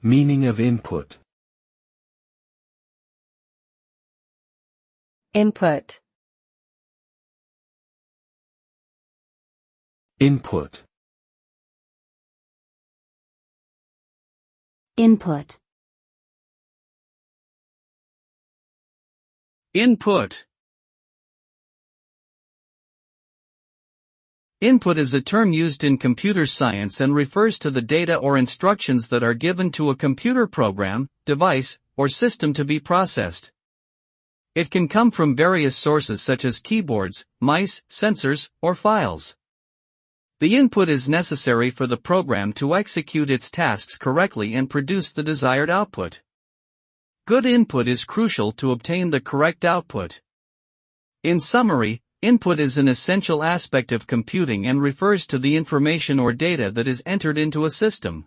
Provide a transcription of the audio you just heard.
Meaning of input. Input. Input. Input. Input. Input is a term used in computer science and refers to the data or instructions that are given to a computer program, device, or system to be processed. It can come from various sources such as keyboards, mice, sensors, or files. The input is necessary for the program to execute its tasks correctly and produce the desired output. Good input is crucial to obtain the correct output. In summary, input is an essential aspect of computing and refers to the information or data that is entered into a system.